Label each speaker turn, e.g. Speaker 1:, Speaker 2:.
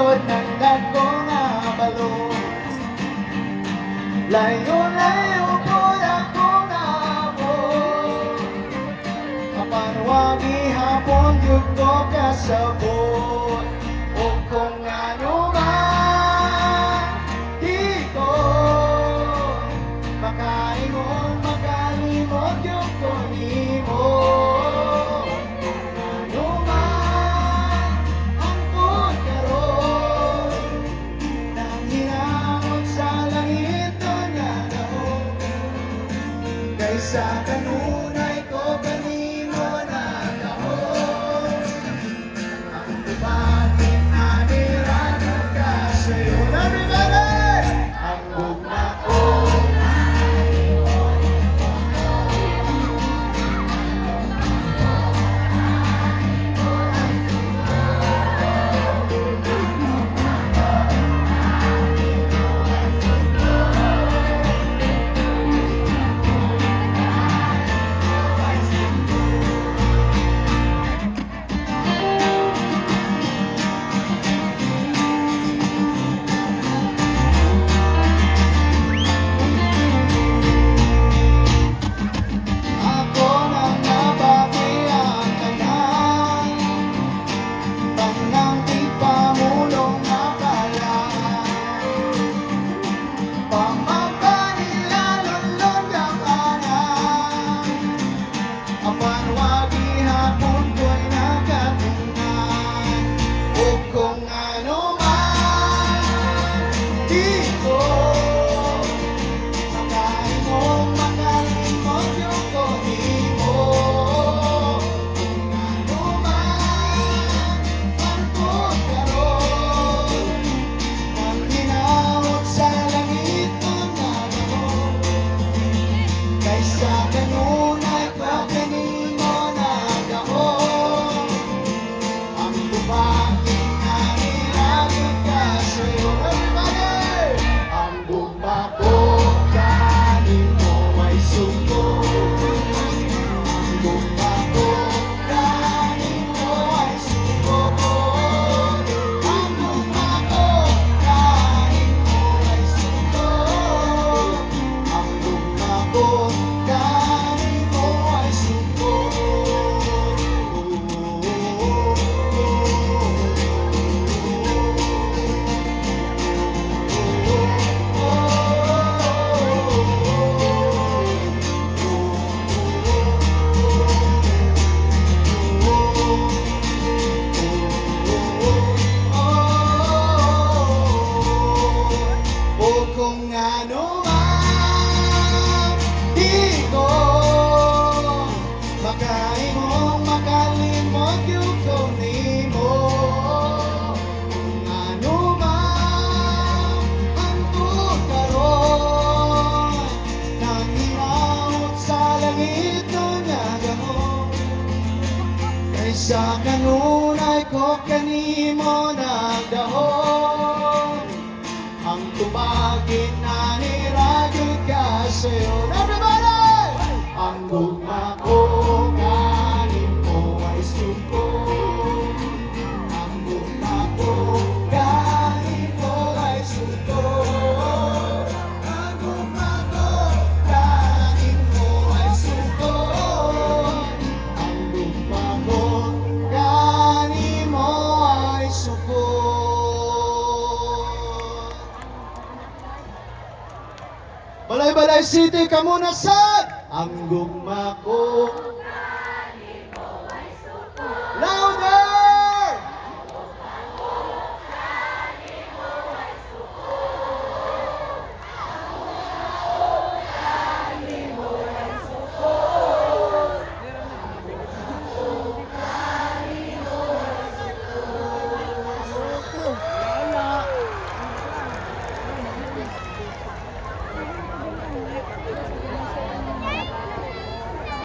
Speaker 1: sulod ng dagkong balon. Layo-layo po akong abot, apan wagi hapon yun ko kasabot. O kung ano man di ko makaingon, makalimot yung kunimo. Kung ano man ang pagkaroon nang hinamot sa langit nga daon, kaysa kanunay ko kanimo na daon. Ang tumating na nirano ka sa'yo. Everybody! Ang gugma ko sa kanunay ko kanimo nagdahon. Ang tubagin na niragyod ka sa'yo. Everybody! Ang gugma ko kanimo ay suko. Ang gugma ko kanimo ay suko. Ang gugma ko kanimo ay suko. Ang gugma ko kanimo ay suko. Balay-Balay City, Kamunasan! Ang gugma ko